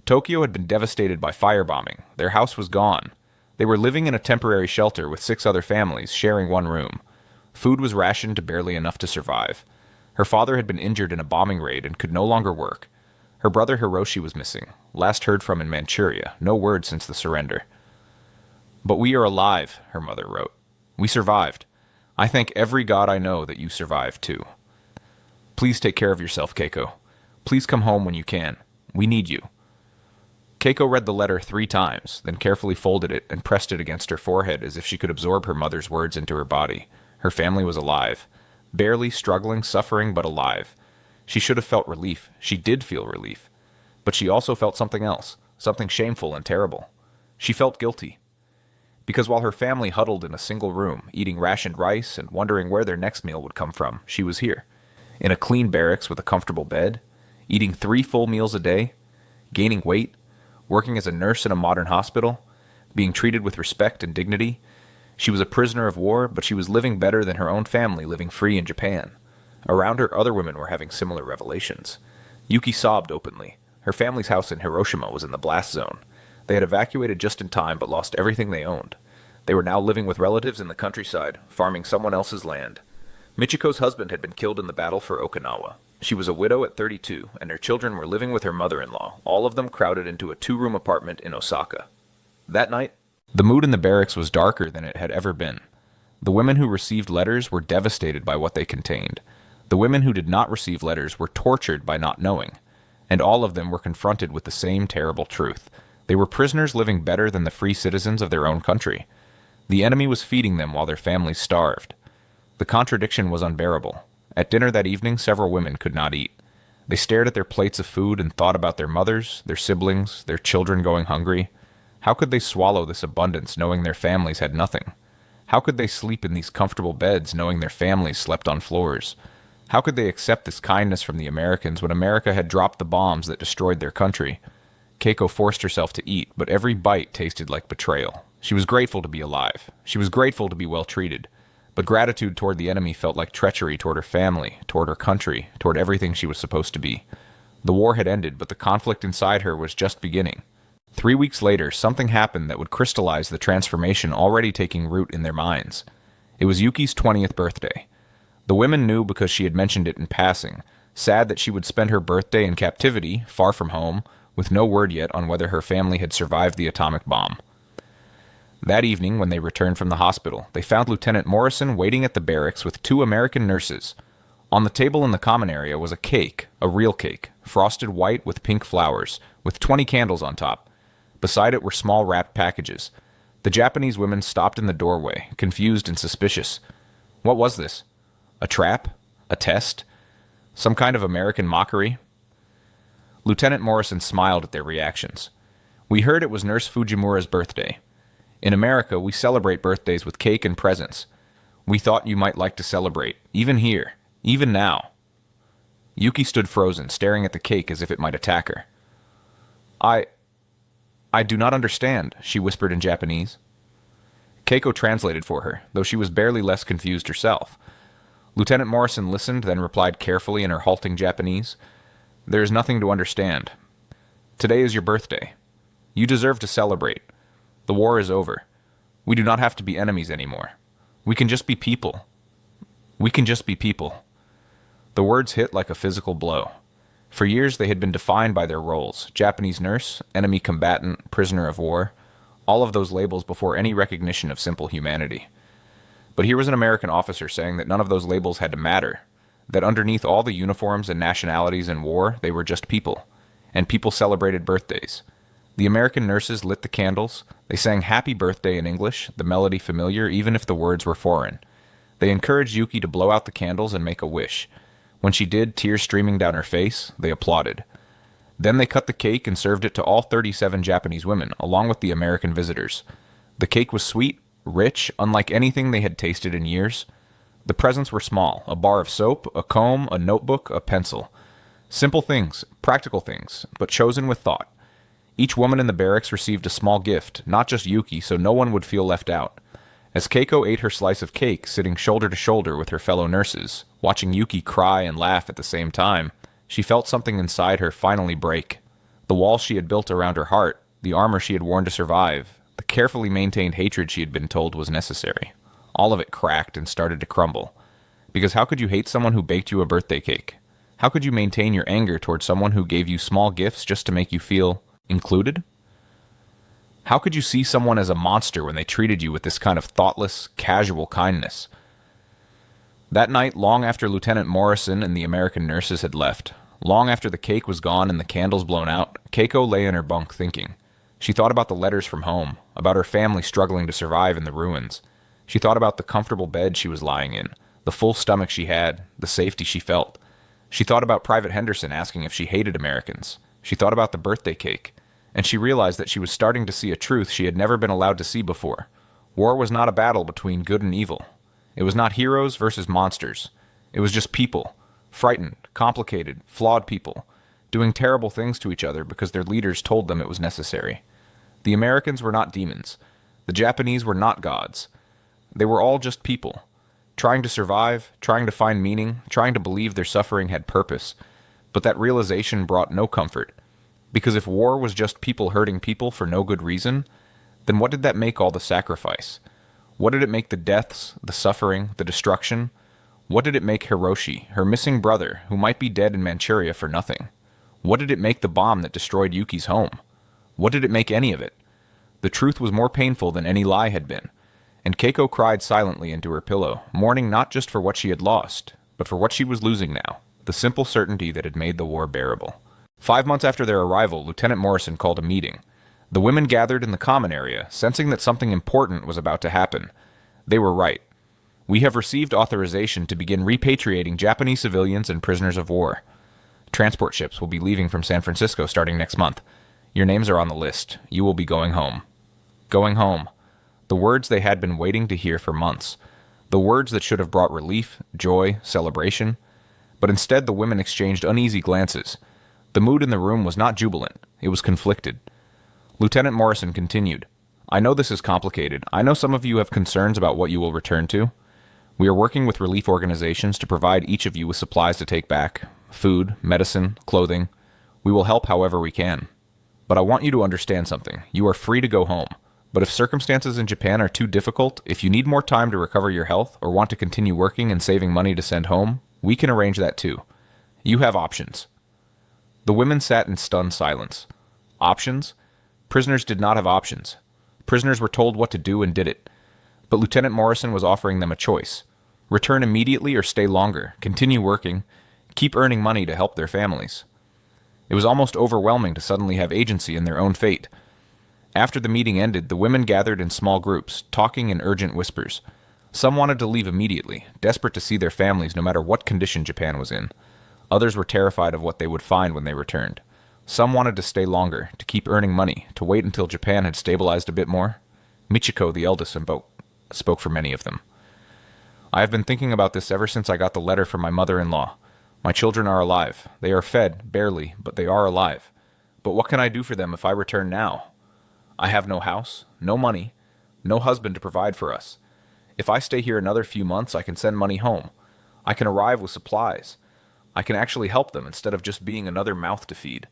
Tokyo had been devastated by firebombing. Their house was gone. They were living in a temporary shelter with 6 other families, sharing one room. Food was rationed to barely enough to survive. Her father had been injured in a bombing raid and could no longer work. Her brother Hiroshi was missing, last heard from in Manchuria, no word since the surrender. But we are alive, her mother wrote. We survived. I thank every god I know that you survived, too. Please take care of yourself, Keiko. Please come home when you can. We need you. Keiko read the letter 3 times, then carefully folded it and pressed it against her forehead as if she could absorb her mother's words into her body. Her family was alive. Barely struggling, suffering, but alive. She should have felt relief. She did feel relief. But she also felt something else, something shameful and terrible. She felt guilty. Because while her family huddled in a single room, eating rationed rice and wondering where their next meal would come from, she was here. In a clean barracks with a comfortable bed, eating 3 full meals a day, gaining weight, working as a nurse in a modern hospital, being treated with respect and dignity. She was a prisoner of war, but she was living better than her own family living free in Japan. Around her, other women were having similar revelations. Yuki sobbed openly. Her family's house in Hiroshima was in the blast zone. They had evacuated just in time but lost everything they owned. They were now living with relatives in the countryside, farming someone else's land. Michiko's husband had been killed in the battle for Okinawa. She was a widow at 32, and her children were living with her mother-in-law, all of them crowded into a 2-room apartment in Osaka. That night, the mood in the barracks was darker than it had ever been. The women who received letters were devastated by what they contained. The women who did not receive letters were tortured by not knowing. And all of them were confronted with the same terrible truth. They were prisoners living better than the free citizens of their own country. The enemy was feeding them while their families starved. The contradiction was unbearable. At dinner that evening, several women could not eat. They stared at their plates of food and thought about their mothers, their siblings, their children going hungry. How could they swallow this abundance knowing their families had nothing? How could they sleep in these comfortable beds knowing their families slept on floors? How could they accept this kindness from the Americans when America had dropped the bombs that destroyed their country? Keiko forced herself to eat, but every bite tasted like betrayal. She was grateful to be alive. She was grateful to be well treated. But gratitude toward the enemy felt like treachery toward her family, toward her country, toward everything she was supposed to be. The war had ended, but the conflict inside her was just beginning. 3 weeks later, something happened that would crystallize the transformation already taking root in their minds. It was Yuki's 20th birthday. The women knew because she had mentioned it in passing. sad that she would spend her birthday in captivity, far from home, with no word yet on whether her family had survived the atomic bomb. That evening, when they returned from the hospital, they found Lieutenant Morrison waiting at the barracks with 2 American nurses. On the table in the common area was a cake, a real cake, frosted white with pink flowers, with 20 candles on top. Beside it were small wrapped packages. The Japanese women stopped in the doorway, confused and suspicious. What was this? A trap? A test? Some kind of American mockery? Lieutenant Morrison smiled at their reactions. We heard it was Nurse Fujimura's birthday. In America, we celebrate birthdays with cake and presents. We thought you might like to celebrate, even here, even now. Yuki stood frozen, staring at the cake as if it might attack her. I do not understand, she whispered in Japanese. Keiko translated for her, though she was barely less confused herself. Lieutenant Morrison listened, then replied carefully in her halting Japanese. There is nothing to understand. Today is your birthday. You deserve to celebrate. The war is over. We do not have to be enemies anymore. We can just be people. We can just be people. The words hit like a physical blow. For years they had been defined by their roles: Japanese nurse, enemy combatant, prisoner of war, all of those labels before any recognition of simple humanity. But here was an American officer saying that none of those labels had to matter, that underneath all the uniforms and nationalities in war, they were just people, and people celebrated birthdays. The American nurses lit the candles. They sang Happy Birthday in English, the melody familiar even if the words were foreign. They encouraged Yuki to blow out the candles and make a wish. When she did, tears streaming down her face, they applauded. Then they cut the cake and served it to all 37 Japanese women, along with the American visitors. The cake was sweet, rich, unlike anything they had tasted in years. The presents were small: a bar of soap, a comb, a notebook, a pencil. Simple things, practical things, but chosen with thought. Each woman in the barracks received a small gift, not just Yuki, so no one would feel left out. As Keiko ate her slice of cake, sitting shoulder to shoulder with her fellow nurses, watching Yuki cry and laugh at the same time, she felt something inside her finally break. The wall she had built around her heart, the armor she had worn to survive, the carefully maintained hatred she had been told was necessary. All of it cracked and started to crumble. Because how could you hate someone who baked you a birthday cake? How could you maintain your anger towards someone who gave you small gifts just to make you feel included? How could you see someone as a monster when they treated you with this kind of thoughtless, casual kindness? That night, long after Lieutenant Morrison and the American nurses had left, long after the cake was gone and the candles blown out, Keiko lay in her bunk thinking. She thought about the letters from home, about her family struggling to survive in the ruins. She thought about the comfortable bed she was lying in, the full stomach she had, the safety she felt. She thought about Private Henderson asking if she hated Americans. She thought about the birthday cake. And she realized that she was starting to see a truth she had never been allowed to see before. War was not a battle between good and evil. It was not heroes versus monsters. It was just people, frightened, complicated, flawed people, doing terrible things to each other because their leaders told them it was necessary. The Americans were not demons. The Japanese were not gods. They were all just people, trying to survive, trying to find meaning, trying to believe their suffering had purpose. But that realization brought no comfort. Because if war was just people hurting people for no good reason, then what did that make all the sacrifice? What did it make the deaths, the suffering, the destruction? What did it make Hiroshi, her missing brother, who might be dead in Manchuria for nothing? What did it make the bomb that destroyed Yuki's home? What did it make any of it? The truth was more painful than any lie had been, and Keiko cried silently into her pillow, mourning not just for what she had lost, but for what she was losing now, the simple certainty that had made the war bearable. 5 months after their arrival, Lieutenant Morrison called a meeting. The women gathered in the common area, sensing that something important was about to happen. They were right. We have received authorization to begin repatriating Japanese civilians and prisoners of war. Transport ships will be leaving from San Francisco starting next month. Your names are on the list. You will be going home. Going home. The words they had been waiting to hear for months. The words that should have brought relief, joy, celebration. But instead the women exchanged uneasy glances. The mood in the room was not jubilant. It was conflicted. Lieutenant Morrison continued. I know this is complicated. I know some of you have concerns about what you will return to. We are working with relief organizations to provide each of you with supplies to take back. Food, medicine, clothing. We will help however we can. But I want you to understand something. You are free to go home. But if circumstances in Japan are too difficult, if you need more time to recover your health, or want to continue working and saving money to send home, we can arrange that too. You have options. The women sat in stunned silence. Options? Prisoners did not have options. Prisoners were told what to do and did it. But Lieutenant Morrison was offering them a choice. Return immediately or stay longer, continue working, keep earning money to help their families. It was almost overwhelming to suddenly have agency in their own fate. After the meeting ended, the women gathered in small groups, talking in urgent whispers. Some wanted to leave immediately, desperate to see their families no matter what condition Japan was in. Others were terrified of what they would find when they returned. Some wanted to stay longer, to keep earning money, to wait until Japan had stabilized a bit more. Michiko, the eldest, spoke for many of them. I have been thinking about this ever since I got the letter from my mother-in-law. My children are alive. They are fed, barely, but they are alive. But what can I do for them if I return now? I have no house, no money, no husband to provide for us. If I stay here another few months, I can send money home. I can arrive with supplies. I can actually help them instead of just being another mouth to feed.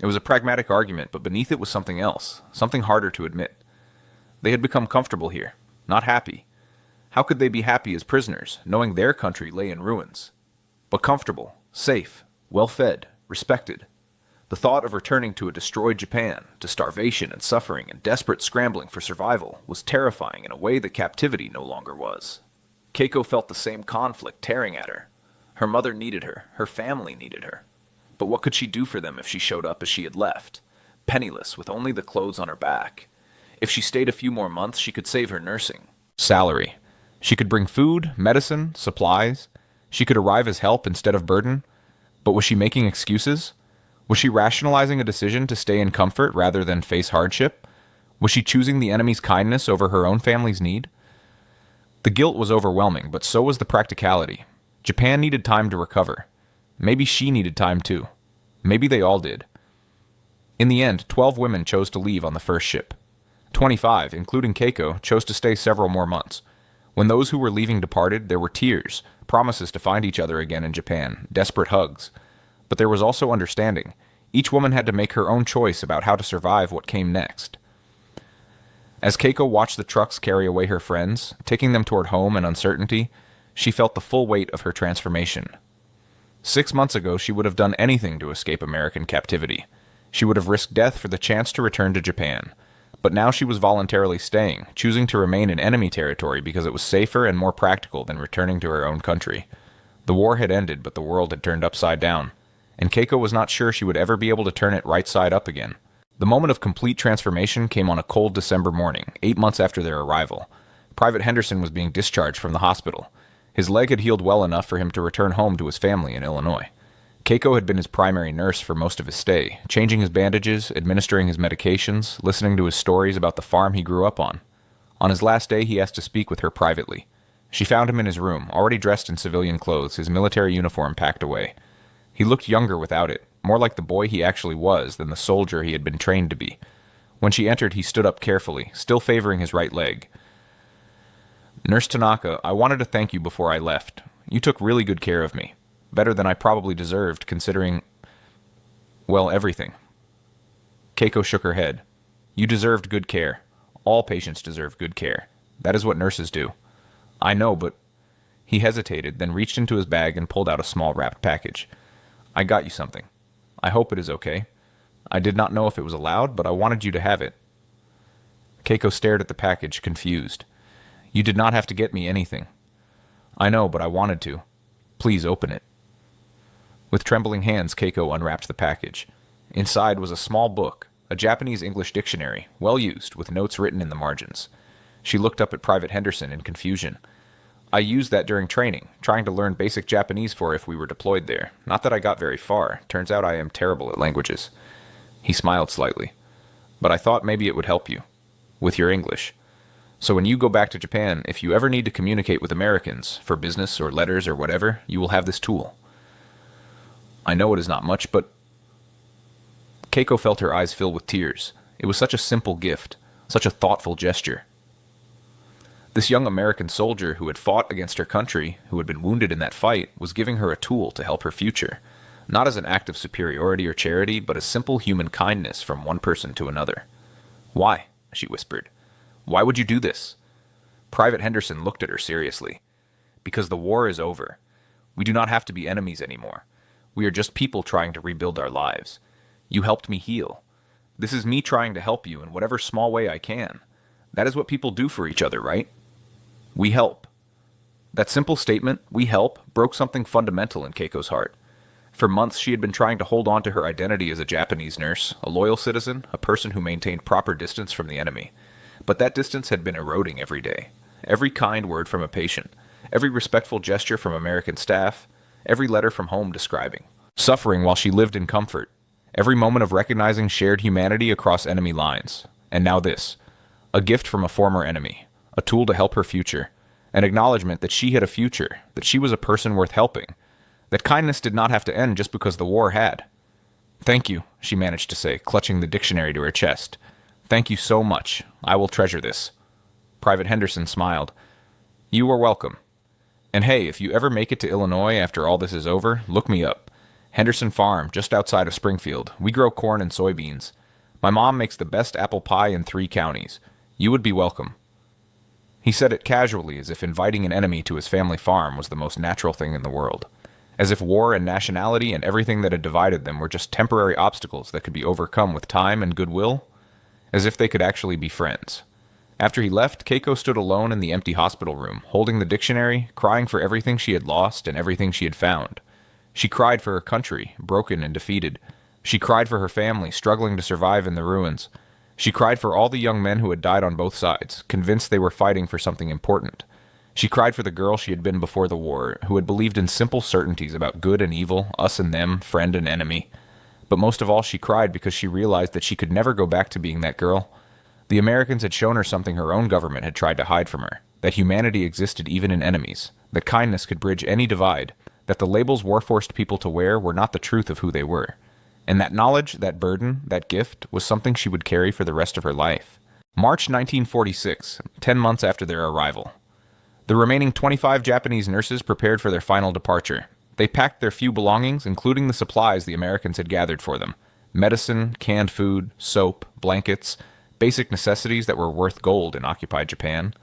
It was a pragmatic argument, but beneath it was something else, something harder to admit. They had become comfortable here, not happy. How could they be happy as prisoners, knowing their country lay in ruins? But comfortable, safe, well-fed, respected. The thought of returning to a destroyed Japan, to starvation and suffering and desperate scrambling for survival, was terrifying in a way that captivity no longer was. Keiko felt the same conflict tearing at her. Her mother needed her family needed her. But what could she do for them if she showed up as she had left, penniless with only the clothes on her back? If she stayed a few more months, she could save her nursing salary. She could bring food, medicine, supplies. She could arrive as help instead of burden. But was she making excuses? Was she rationalizing a decision to stay in comfort rather than face hardship? Was she choosing the enemy's kindness over her own family's need? The guilt was overwhelming, but so was the practicality. Japan needed time to recover. Maybe she needed time too. Maybe they all did. In the end, 12 women chose to leave on the first ship. 25, including Keiko, chose to stay several more months. When those who were leaving departed, there were tears, promises to find each other again in Japan, desperate hugs. But there was also understanding. Each woman had to make her own choice about how to survive what came next. As Keiko watched the trucks carry away her friends, taking them toward home and uncertainty, she felt the full weight of her transformation. 6 months ago, she would have done anything to escape American captivity. She would have risked death for the chance to return to Japan. But now she was voluntarily staying, choosing to remain in enemy territory because it was safer and more practical than returning to her own country. The war had ended, but the world had turned upside down, and Keiko was not sure she would ever be able to turn it right side up again. The moment of complete transformation came on a cold December morning, 8 months after their arrival. Private Henderson was being discharged from the hospital. His leg had healed well enough for him to return home to his family in Illinois. Keiko had been his primary nurse for most of his stay, changing his bandages, administering his medications, listening to his stories about the farm he grew up on. On his last day, he asked to speak with her privately. She found him in his room, already dressed in civilian clothes, his military uniform packed away. He looked younger without it, more like the boy he actually was than the soldier he had been trained to be. When she entered, he stood up carefully, still favoring his right leg. "Nurse Tanaka, I wanted to thank you before I left. You took really good care of me. Better than I probably deserved, considering, well, everything." Keiko shook her head. "You deserved good care. All patients deserve good care. That is what nurses do." "I know, but—" He hesitated, then reached into his bag and pulled out a small wrapped package. "I got you something. I hope it is okay. I did not know if it was allowed, but I wanted you to have it." Keiko stared at the package, confused. "You did not have to get me anything." "I know, but I wanted to. Please open it." With trembling hands, Keiko unwrapped the package. Inside was a small book, a Japanese-English dictionary, well used, with notes written in the margins. She looked up at Private Henderson in confusion. "I used that during training, trying to learn basic Japanese for if we were deployed there. Not that I got very far. Turns out I am terrible at languages." He smiled slightly. "But I thought maybe it would help you. With your English. So when you go back to Japan, if you ever need to communicate with Americans, for business or letters or whatever, you will have this tool." "I know it is not much, but—" Keiko felt her eyes fill with tears. It was such a simple gift, such a thoughtful gesture. This young American soldier who had fought against her country, who had been wounded in that fight, was giving her a tool to help her future. Not as an act of superiority or charity, but as simple human kindness from one person to another. "Why?" she whispered. "Why would you do this?" Private Henderson looked at her seriously. "Because the war is over. We do not have to be enemies anymore. We are just people trying to rebuild our lives. You helped me heal. This is me trying to help you in whatever small way I can. That is what people do for each other, right? We help. That simple statement, we help, broke something fundamental in Keiko's heart. For months, she had been trying to hold on to her identity as a Japanese nurse, a loyal citizen, a person who maintained proper distance from the enemy. But that distance had been eroding every day. Every kind word from a patient, every respectful gesture from American staff, every letter from home describing suffering while she lived in comfort, every moment of recognizing shared humanity across enemy lines. And now this, a gift from a former enemy, a tool to help her future, an acknowledgement that she had a future, that she was a person worth helping, that kindness did not have to end just because the war had. Thank you, she managed to say, clutching the dictionary to her chest. Thank you so much. I will treasure this. Private Henderson smiled. You are welcome. And hey, if you ever make it to Illinois after all this is over, look me up. Henderson Farm, just outside of Springfield. We grow corn and soybeans. My mom makes the best apple pie in 3 counties. You would be welcome. He said it casually, as if inviting an enemy to his family farm was the most natural thing in the world. As if war and nationality and everything that had divided them were just temporary obstacles that could be overcome with time and goodwill. As if they could actually be friends. After he left, Keiko stood alone in the empty hospital room, holding the dictionary, crying for everything she had lost and everything she had found. She cried for her country, broken and defeated. She cried for her family, struggling to survive in the ruins. She cried for all the young men who had died on both sides, convinced they were fighting for something important. She cried for the girl she had been before the war, who had believed in simple certainties about good and evil, us and them, friend and enemy. But most of all, she cried because she realized that she could never go back to being that girl. The Americans had shown her something her own government had tried to hide from her, that humanity existed even in enemies, that kindness could bridge any divide, that the labels war forced people to wear were not the truth of who they were. And that knowledge, that burden, that gift, was something she would carry for the rest of her life. March 1946, 10 months after their arrival. The remaining 25 Japanese nurses prepared for their final departure. They packed their few belongings, including the supplies the Americans had gathered for them. Medicine, canned food, soap, blankets, basic necessities that were worth gold in occupied Japan.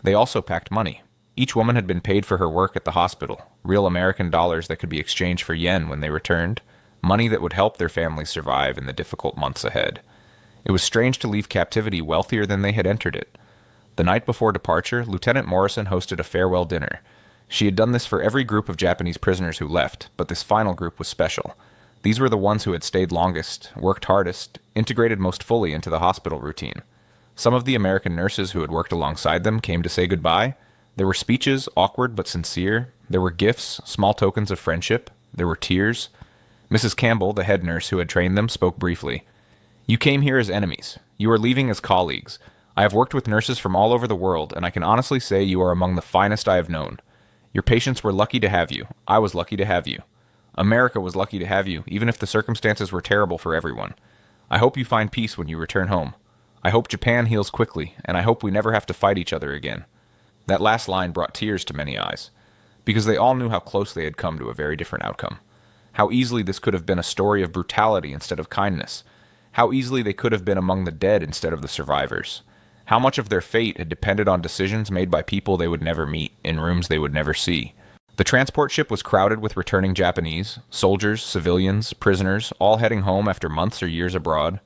They also packed money. Each woman had been paid for her work at the hospital, real American dollars that could be exchanged for yen when they returned, money that would help their families survive in the difficult months ahead. It was strange to leave captivity wealthier than they had entered it. The night before departure, Lieutenant Morrison hosted a farewell dinner. She had done this for every group of Japanese prisoners who left, but this final group was special. These were the ones who had stayed longest, worked hardest, integrated most fully into the hospital routine. Some of the American nurses who had worked alongside them came to say goodbye. There were speeches, awkward but sincere. There were gifts, small tokens of friendship. There were tears. Mrs. Campbell, the head nurse who had trained them, spoke briefly. You came here as enemies. You are leaving as colleagues. I have worked with nurses from all over the world, and I can honestly say you are among the finest I have known. Your patients were lucky to have you. I was lucky to have you. America was lucky to have you, even if the circumstances were terrible for everyone. I hope you find peace when you return home. I hope Japan heals quickly, and I hope we never have to fight each other again. That last line brought tears to many eyes, because they all knew how close they had come to a very different outcome. How easily this could have been a story of brutality instead of kindness. How easily they could have been among the dead instead of the survivors. How much of their fate had depended on decisions made by people they would never meet, in rooms they would never see. The transport ship was crowded with returning Japanese, soldiers, civilians, prisoners, all heading home after months or years abroad.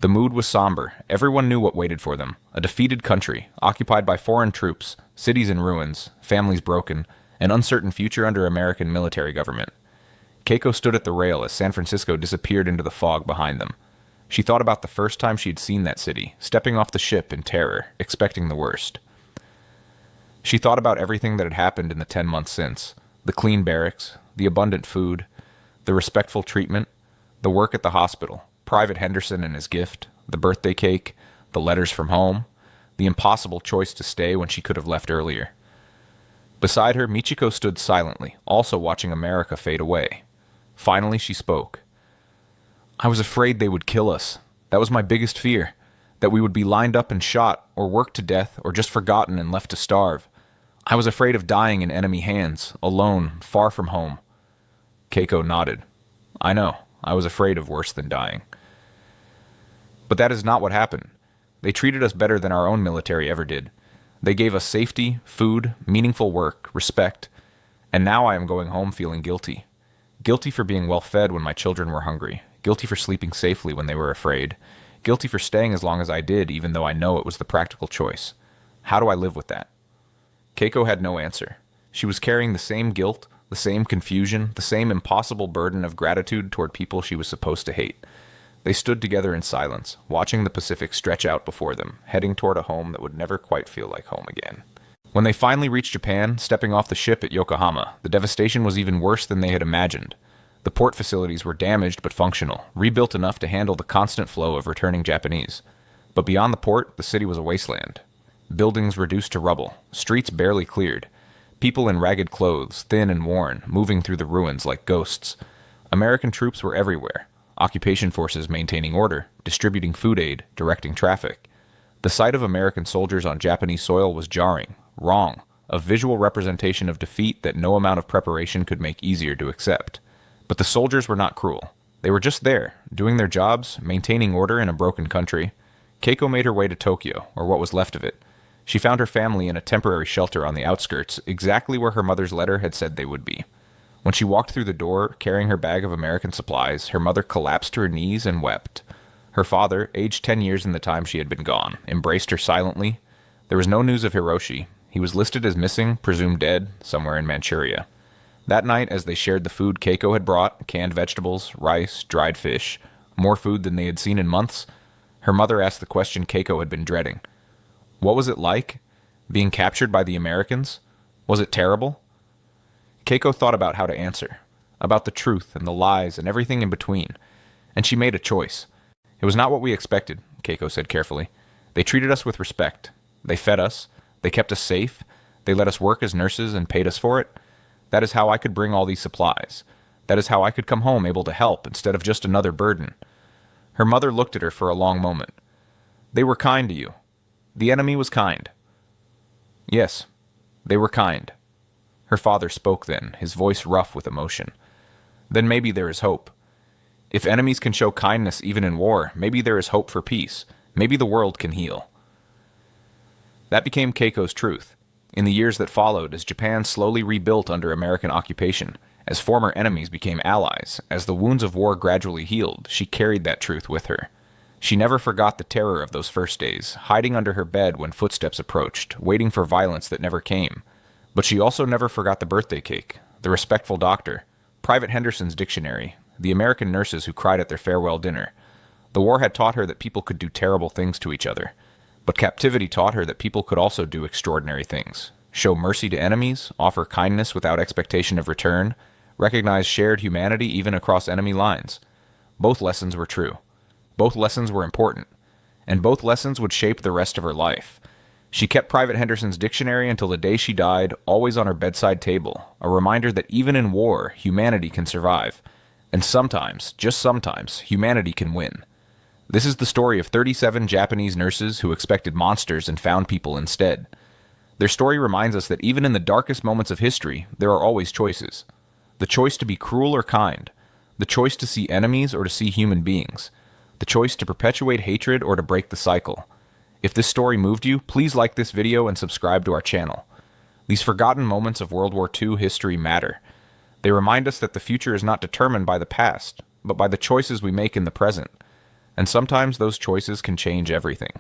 The mood was somber. Everyone knew what waited for them. A defeated country, occupied by foreign troops, cities in ruins, families broken, an uncertain future under American military government. Keiko stood at the rail as San Francisco disappeared into the fog behind them. She thought about the first time she'd seen that city, stepping off the ship in terror, expecting the worst. She thought about everything that had happened in the 10 months since. The clean barracks, the abundant food, the respectful treatment, the work at the hospital, Private Henderson and his gift, the birthday cake, the letters from home, the impossible choice to stay when she could have left earlier. Beside her, Michiko stood silently, also watching America fade away. Finally, she spoke. I was afraid they would kill us. That was my biggest fear, that we would be lined up and shot, or worked to death, or just forgotten and left to starve. I was afraid of dying in enemy hands, alone, far from home. Keiko nodded. I know. I was afraid of worse than dying. But that is not what happened. They treated us better than our own military ever did. They gave us safety, food, meaningful work, respect, and now I am going home feeling guilty. Guilty for being well fed when my children were hungry. Guilty for sleeping safely when they were afraid. Guilty for staying as long as I did, even though I know it was the practical choice. How do I live with that? Keiko had no answer. She was carrying the same guilt, the same confusion, the same impossible burden of gratitude toward people she was supposed to hate. They stood together in silence, watching the Pacific stretch out before them, heading toward a home that would never quite feel like home again. When they finally reached Japan, stepping off the ship at Yokohama, the devastation was even worse than they had imagined. The port facilities were damaged but functional, rebuilt enough to handle the constant flow of returning Japanese. But beyond the port, the city was a wasteland. Buildings reduced to rubble, streets barely cleared, people in ragged clothes, thin and worn, moving through the ruins like ghosts. American troops were everywhere. Occupation forces maintaining order, distributing food aid, directing traffic. The sight of American soldiers on Japanese soil was jarring, wrong, a visual representation of defeat that no amount of preparation could make easier to accept. But the soldiers were not cruel. They were just there, doing their jobs, maintaining order in a broken country. Keiko made her way to Tokyo, or what was left of it. She found her family in a temporary shelter on the outskirts, exactly where her mother's letter had said they would be. When she walked through the door, carrying her bag of American supplies, her mother collapsed to her knees and wept. Her father, aged 10 years in the time she had been gone, embraced her silently. There was no news of Hiroshi. He was listed as missing, presumed dead, somewhere in Manchuria. That night, as they shared the food Keiko had brought, canned vegetables, rice, dried fish, more food than they had seen in months, her mother asked the question Keiko had been dreading. What was it like? Being captured by the Americans? Was it terrible? Keiko thought about how to answer, about the truth and the lies and everything in between, and she made a choice. It was not what we expected, Keiko said carefully. They treated us with respect. They fed us. They kept us safe. They let us work as nurses and paid us for it. That is how I could bring all these supplies. That is how I could come home able to help instead of just another burden. Her mother looked at her for a long moment. They were kind to you. The enemy was kind. Yes, they were kind. Her father spoke then, his voice rough with emotion. Then maybe there is hope. If enemies can show kindness even in war, maybe there is hope for peace. Maybe the world can heal. That became Keiko's truth. In the years that followed, as Japan slowly rebuilt under American occupation, as former enemies became allies, as the wounds of war gradually healed, she carried that truth with her. She never forgot the terror of those first days, hiding under her bed when footsteps approached, waiting for violence that never came. But she also never forgot the birthday cake, the respectful doctor, Private Henderson's dictionary, the American nurses who cried at their farewell dinner. The war had taught her that people could do terrible things to each other. But captivity taught her that people could also do extraordinary things. Show mercy to enemies, offer kindness without expectation of return, recognize shared humanity even across enemy lines. Both lessons were true. Both lessons were important. And both lessons would shape the rest of her life. She kept Private Henderson's dictionary until the day she died, always on her bedside table, a reminder that even in war, humanity can survive. And sometimes, just sometimes, humanity can win. This is the story of 37 Japanese nurses who expected monsters and found people instead. Their story reminds us that even in the darkest moments of history, there are always choices. The choice to be cruel or kind. The choice to see enemies or to see human beings. The choice to perpetuate hatred or to break the cycle. If this story moved you, please like this video and subscribe to our channel. These forgotten moments of World War II history matter. They remind us that the future is not determined by the past, but by the choices we make in the present. And sometimes those choices can change everything.